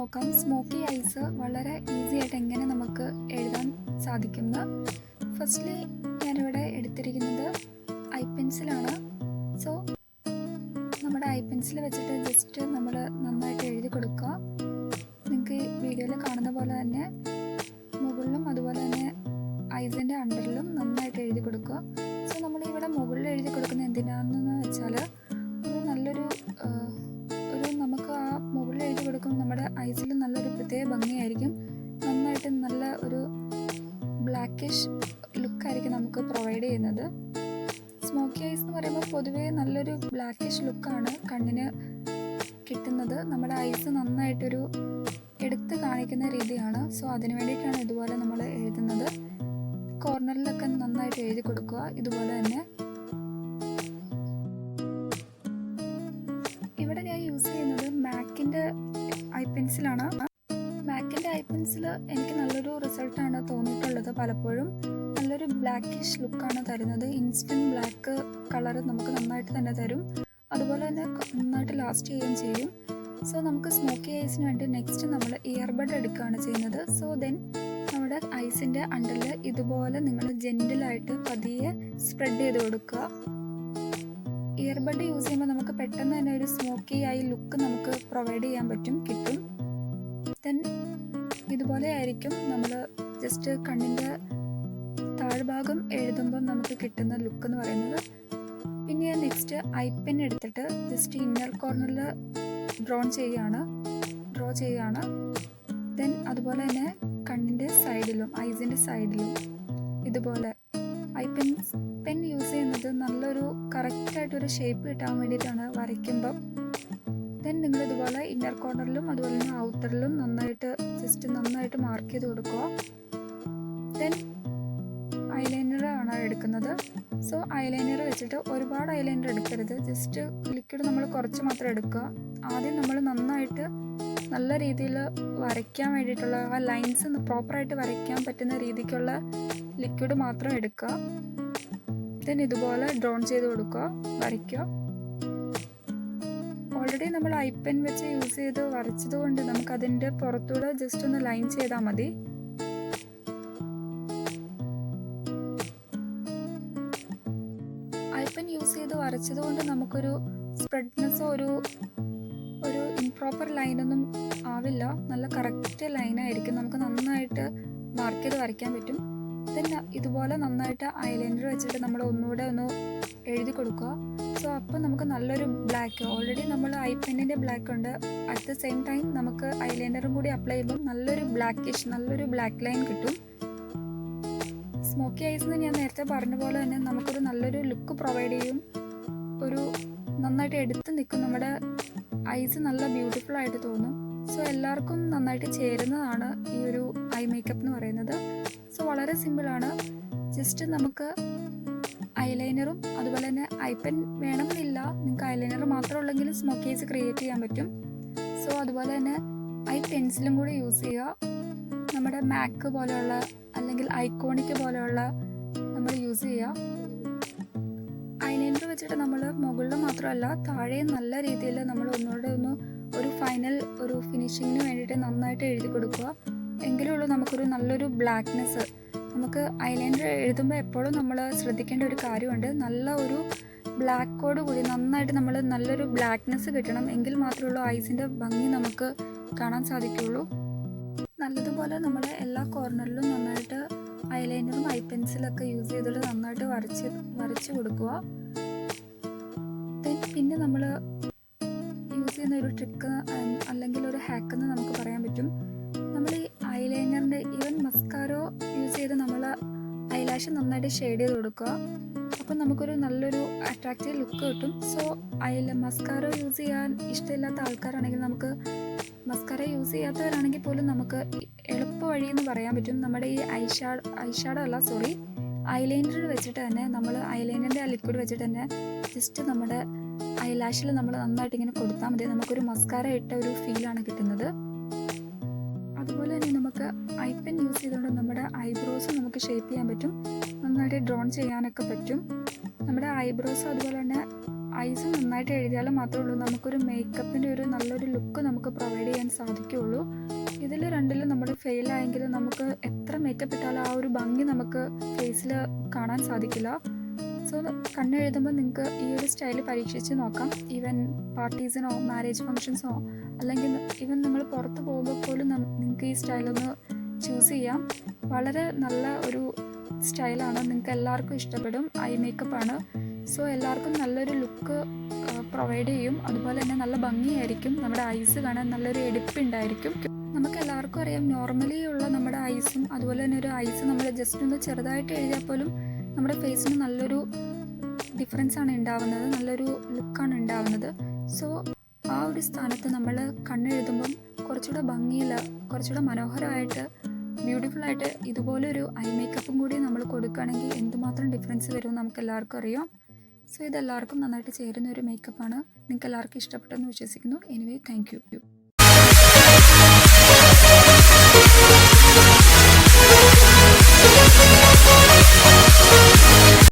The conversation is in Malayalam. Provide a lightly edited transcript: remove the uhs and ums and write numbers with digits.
നോക്കാം സ്മോക്കി ഐസ് വളരെ ഈസി ആയിട്ട് എങ്ങനെ നമുക്ക് എഴുതാൻ സാധിക്കുന്നത്. ഫസ്റ്റ്ലി ഞാനിവിടെ എടുത്തിരിക്കുന്നത് ഐ പെൻസിലാണ്. സോ നമ്മുടെ ഐ പെൻസിൽ വെച്ചിട്ട് ജസ്റ്റ് നമ്മൾ നന്നായിട്ട് എഴുതി കൊടുക്കുക. നിങ്ങൾക്ക് ഈ വീഡിയോയിൽ കാണുന്ന പോലെ തന്നെ മുകളിലും അതുപോലെ തന്നെ ഐസിൻ്റെ അണ്ടറിലും നന്നായിട്ട് എഴുതി കൊടുക്കുക. സോ നമ്മളിവിടെ മുകളിൽ എഴുതി കൊടുക്കുന്നത് എന്തിനാണെന്ന് വെച്ചാൽ നല്ലൊരു നമുക്ക് ആ മുകളിൽ എഴുതി കൊടുക്കുമ്പോൾ നമ്മുടെ ഐസിൽ നല്ലൊരു പ്രത്യേക ഭംഗിയായിരിക്കും. നന്നായിട്ട് നല്ല ഒരു ബ്ലാക്കിഷ് ലുക്കായിരിക്കും നമുക്ക് പ്രൊവൈഡ് ചെയ്യുന്നത്. സ്മോക്കി ഐസ് എന്ന് പറയുമ്പോൾ പൊതുവേ നല്ലൊരു ബ്ലാക്കിഷ് ലുക്കാണ് കണ്ണിന് കിട്ടുന്നത്. നമ്മുടെ ഐസ് നന്നായിട്ടൊരു എടുത്ത് കാണിക്കുന്ന രീതിയാണ്. സോ അതിന് വേണ്ടിയിട്ടാണ് ഇതുപോലെ നമ്മൾ എഴുതുന്നത്. കോർണറിലൊക്കെ നന്നായിട്ട് എഴുതി കൊടുക്കുക. ഇതുപോലെ തന്നെ ഇവിടെ ഞാൻ യൂസ് ചെയ്യുന്നത് മാക്കിൻ്റെ ഐ പെൻസിലാണ്. മാക്കിൻ്റെ ഐ പെൻസിൽ എനിക്ക് നല്ലൊരു റിസൾട്ടാണ് തോന്നിയിട്ടുള്ളത്. പലപ്പോഴും നല്ലൊരു ബ്ലാക്കിഷ് ലുക്കാണ് തരുന്നത്. ഇൻസ്റ്റൻറ്റ് ബ്ലാക്ക് കളർ നമുക്ക് നന്നായിട്ട് തന്നെ തരും. അതുപോലെ തന്നെ നന്നായിട്ട് ലാസ്റ്റ് ചെയ്യുകയും ചെയ്യും. സോ നമുക്ക് സ്മോക്കി ഐസിന് വേണ്ടി നെക്സ്റ്റ് നമ്മൾ ഇയർബഡ് എടുക്കുകയാണ് ചെയ്യുന്നത്. സോ ദെൻ നമ്മുടെ ഐസിൻ്റെ അണ്ടറിൽ ഇതുപോലെ നിങ്ങൾ ജെൻറ്റിലായിട്ട് പതിയെ സ്പ്രെഡ് ചെയ്ത് കൊടുക്കുക. ഇയർബഡ് യൂസ് ചെയ്യുമ്പോൾ നമുക്ക് പെട്ടെന്ന് തന്നെ ഒരു സ്മോക്കി ഐ ലുക്ക് നമുക്ക് പ്രൊവൈഡ് ചെയ്യാൻ കിട്ടും. ദെൻ ഇതുപോലെ ആയിരിക്കും നമ്മൾ ജസ്റ്റ് കണ്ണിൻ്റെ താഴ്ഭാഗം എഴുതുമ്പോൾ നമുക്ക് കിട്ടുന്ന ലുക്ക് എന്ന് പറയുന്നത്. പിന്നെ ഞാൻ നെക്സ്റ്റ് ഐ പെൻ എടുത്തിട്ട് ജസ്റ്റ് ഇന്നർ കോർണറിൽ ഡ്രോ ചെയ്യുകയാണ്. ദെൻ അതുപോലെ തന്നെ കണ്ണിൻ്റെ സൈഡിലും ഐസിൻ്റെ സൈഡിലും ഇതുപോലെ ഐ പെൻ യൂസ് ചെയ്യുന്നത് നല്ലൊരു കറക്റ്റായിട്ടൊരു ഷേപ്പ് കിട്ടാൻ വേണ്ടിയിട്ടാണ് വരയ്ക്കുമ്പം. ദെൻ നിങ്ങൾ ഇതുപോലെ ഇന്നർ കോർണറിലും അതുപോലെ തന്നെ ഔട്ടറിലും നന്നായിട്ട് മാർക്ക് ചെയ്ത് കൊടുക്കുക. ദെൻ ഐലൈനർ ആണ് എടുക്കുന്നത്. സോ ഐലൈനർ വെച്ചിട്ട് ഒരുപാട് ഐലൈനർ എടുക്കരുത്. ജസ്റ്റ് ലിക്വിഡ് നമ്മൾ കുറച്ച് മാത്രം എടുക്കുക. ആദ്യം നമ്മൾ നന്നായിട്ട് നല്ല രീതിയിൽ വരയ്ക്കാൻ വേണ്ടിയിട്ടുള്ള ആ ലൈൻസ് പ്രോപ്പറായിട്ട് വരയ്ക്കാൻ പറ്റുന്ന രീതിക്കുള്ള ലിക്വിഡ് മാത്രം എടുക്കുക. ദെൻ ഇതുപോലെ ഡ്രോൺ ചെയ്ത് കൊടുക്കുക, വരയ്ക്കുക. ഓൾറെഡി നമ്മൾ ഐ പെൻ വെച്ച് യൂസ് ചെയ്ത് വരച്ചത് കൊണ്ട് നമുക്കതിൻ്റെ പുറത്തൂടെ ജസ്റ്റ് ഒന്ന് ലൈൻ ചെയ്താൽ മതി. ഐ പെൻ യൂസ് ചെയ്ത് വരച്ചത് കൊണ്ട് നമുക്കൊരു സ്പ്രെഡ്നെസ്സോ ഒരു ഇംപ്രോപ്പർ ലൈനൊന്നും ആവില്ല. നല്ല കറക്റ്റ് ലൈനായിരിക്കും. നമുക്ക് നന്നായിട്ട് മാർക്ക് ചെയ്ത് വരയ്ക്കാൻ പറ്റും. ദെൻ ഇതുപോലെ നന്നായിട്ട് ഐലൈനർ വെച്ചിട്ട് നമ്മൾ ഒന്നുകൂടെ ഒന്ന് എഴുതി കൊടുക്കുക. സോ അപ്പോൾ നമുക്ക് നല്ലൊരു ബ്ലാക്ക്, ഓൾറെഡി നമ്മൾ ഐ പെന്നിൻ്റെ ബ്ലാക്ക് ഉണ്ട്, അറ്റ് ദ സെയിം ടൈം നമുക്ക് ഐലൈനറും കൂടി അപ്ലൈ ചെയ്യുമ്പോൾ നല്ലൊരു ബ്ലാക്ക് ലൈൻ കിട്ടും. സ്മോക്കി ഐസ് എന്ന് ഞാൻ നേരത്തെ പറഞ്ഞ പോലെ തന്നെ നമുക്കൊരു നല്ലൊരു ലുക്ക് പ്രൊവൈഡ് ചെയ്യും. ഒരു നന്നായിട്ട് എടുത്ത് നിൽക്കും. നമ്മുടെ ഐസ് നല്ല ബ്യൂട്ടിഫുൾ ആയിട്ട് തോന്നും. സോ എല്ലാവർക്കും നന്നായിട്ട് ചേരുന്നതാണ് ഈ ഒരു ഐ മേക്കപ്പ് എന്ന് പറയുന്നത്. സോ വളരെ സിമ്പിളാണ്. ജസ്റ്റ് നമുക്ക് ഐലൈനറും അതുപോലെ തന്നെ ഐ പെൻ വേണമെന്നില്ല. നിങ്ങൾക്ക് ഐലൈനർ മാത്രം ഉള്ളെങ്കിൽ സ്മോക്കി ഐസ് ക്രിയേറ്റ് ചെയ്യാൻ പറ്റും. സോ അതുപോലെ തന്നെ ഐ പെൻസിലും കൂടി യൂസ് ചെയ്യുക. നമ്മുടെ മാക്ക് പോലെയുള്ള അല്ലെങ്കിൽ ഐക്കോണിക് പോലെയുള്ള നമ്മൾ യൂസ് ചെയ്യുക. ഐലൈനർ വെച്ചിട്ട് നമ്മൾ മുകളിൽ മാത്രമല്ല താഴെയും നല്ല രീതിയിൽ നമ്മൾ ഒന്നുകൂടെ ഒരു ഫൈനൽ ഒരു ഫിനിഷിങ്ങിന് വേണ്ടിയിട്ട് നന്നായിട്ട് എഴുതി കൊടുക്കുക. എങ്കിലേ ഉള്ളൂ നമുക്കൊരു നല്ലൊരു ബ്ലാക്ക്നെസ്. നമുക്ക് ഐലൈനർ എഴുതുമ്പോൾ എപ്പോഴും നമ്മൾ ശ്രദ്ധിക്കേണ്ട ഒരു കാര്യമുണ്ട്. നല്ല ഒരു ബ്ലാക്കോട് കൂടി നന്നായിട്ട് നമ്മൾ നല്ലൊരു ബ്ലാക്ക്നെസ് കിട്ടണം. എങ്കിൽ മാത്രമേ ഉള്ളൂ ഐസിൻ്റെ ഭംഗി നമുക്ക് കാണാൻ സാധിക്കുകയുള്ളൂ. നല്ലതുപോലെ നമ്മൾ എല്ലാ കോർണറിലും നന്നായിട്ട് ഐലൈനറും ഐ പെൻസിലൊക്കെ യൂസ് ചെയ്തിട്ട് നന്നായിട്ട് വരച്ച് കൊടുക്കുക. പിന്നെ നമ്മൾ യൂസ് ചെയ്യുന്ന ഒരു ട്രിക്ക് അല്ലെങ്കിൽ ഒരു ഹാക്ക് എന്ന് നമുക്ക് പറയാൻ പറ്റും. നമ്മൾ ഈ ഐലൈനറിൻ്റെ ഈവൻ മസ്കാരോ യൂസ് ചെയ്ത് നമ്മൾ ഐലാഷ് നന്നായിട്ട് ഷെയ്ഡ് ചെയ്ത് കൊടുക്കുക. അപ്പോൾ നമുക്കൊരു നല്ലൊരു അട്രാക്റ്റീവ് ലുക്ക് കിട്ടും. സോ മസ്കാരോ യൂസ് ചെയ്യാൻ ഇഷ്ടമില്ലാത്ത ആൾക്കാരാണെങ്കിൽ മസ്കാര യൂസ് ചെയ്യാത്തവരാണെങ്കിൽ പോലും നമുക്ക് എളുപ്പ വഴി എന്ന് പറയാൻ പറ്റും. നമ്മുടെ ഈ ഐലൈനർ വെച്ചിട്ട് തന്നെ നമ്മൾ ഐലൈനറിൻ്റെ ആ ലിക്വിഡ് വെച്ചിട്ട് തന്നെ ജസ്റ്റ് നമ്മുടെ ഐലാഷിൽ നമ്മൾ നന്നായിട്ട് ഇങ്ങനെ കൊടുത്താൽ മതി. നമുക്കൊരു മസ്കാര ഇട്ട ഒരു ഫീലാണ് കിട്ടുന്നത്. അതുപോലെ തന്നെ നമുക്ക് ഐ പെൻ യൂസ് ചെയ്തുകൊണ്ട് നമ്മുടെ ഐബ്രോസ് നമുക്ക് ഷേപ്പ് ചെയ്യാൻ പറ്റും. നന്നായിട്ട് ഡ്രോൺ ചെയ്യാനൊക്കെ പറ്റും. നമ്മുടെ ഐബ്രോസ് അതുപോലെ തന്നെ ഐസ് നന്നായിട്ട് എഴുതിയാൽ മാത്രമേ ഉള്ളൂ നമുക്കൊരു മേക്കപ്പിൻ്റെ ഒരു നല്ലൊരു ലുക്ക് നമുക്ക് പ്രൊവൈഡ് ചെയ്യാൻ സാധിക്കുകയുള്ളൂ. ഇതിൽ രണ്ടിലും നമ്മൾ ഫെയിലായെങ്കിൽ നമുക്ക് എത്ര മേക്കപ്പ് ഇട്ടാലും ആ ഒരു ഭംഗി നമുക്ക് ഫേസിൽ കാണാൻ സാധിക്കില്ല. സോ കണ്ണെഴുതുമ്പോൾ നിങ്ങൾക്ക് ഈ ഒരു സ്റ്റൈൽ പരീക്ഷിച്ച് നോക്കാം. ഈവൻ പാർട്ടീസിനോ മാരേജ് ഫങ്ഷൻസോ അല്ലെങ്കിൽ ഈവൻ നിങ്ങൾ പുറത്ത് പോകുമ്പോൾ പോലും നിങ്ങൾക്ക് ഈ സ്റ്റൈലൊന്ന് ചൂസ് ചെയ്യാം. വളരെ നല്ല ഒരു സ്റ്റൈലാണ്, നിങ്ങൾക്ക് എല്ലാവർക്കും ഇഷ്ടപ്പെടും. ഐ മേക്കപ്പാണ്. സോ എല്ലാവർക്കും നല്ലൊരു ലുക്ക് പ്രൊവൈഡ് ചെയ്യും. അതുപോലെ തന്നെ നല്ല ഭംഗിയായിരിക്കും. നമ്മുടെ ഐസ് കാണാൻ നല്ലൊരു എടുപ്പുണ്ടായിരിക്കും. നമുക്ക് എല്ലാവർക്കും അറിയാം, നോർമലി ഉള്ള നമ്മുടെ ഐസും അതുപോലെ തന്നെ ഒരു ഐസ് നമ്മൾ ജസ്റ്റ് ഒന്ന് ചെറുതായിട്ട് എഴുതിയാൽ പോലും നമ്മുടെ ഫേസിന് നല്ലൊരു ഡിഫറൻസ് ആണ് ഉണ്ടാവുന്നത്, നല്ലൊരു ലുക്കാണ് ഉണ്ടാവുന്നത്. സോ ആ ഒരു സ്ഥാനത്ത് നമ്മൾ കണ്ണെഴുതുമ്പം കുറച്ചുകൂടെ ഭംഗിയിൽ, കുറച്ചുകൂടെ മനോഹരമായിട്ട്, ബ്യൂട്ടിഫുള്ളായിട്ട് ഇതുപോലൊരു ഐ മേക്കപ്പും കൂടി നമ്മൾ കൊടുക്കുകയാണെങ്കിൽ എന്തുമാത്രം ഡിഫറൻസ് വരും നമുക്ക് എല്ലാവർക്കും അറിയാം. സോ ഇതെല്ലാവർക്കും നന്നായിട്ട് ചേരുന്ന ഒരു മേക്കപ്പാണ്. നിങ്ങൾക്ക് എല്ലാവർക്കും ഇഷ്ടപ്പെട്ടെന്ന് വിശ്വസിക്കുന്നു. Anyway, thank you.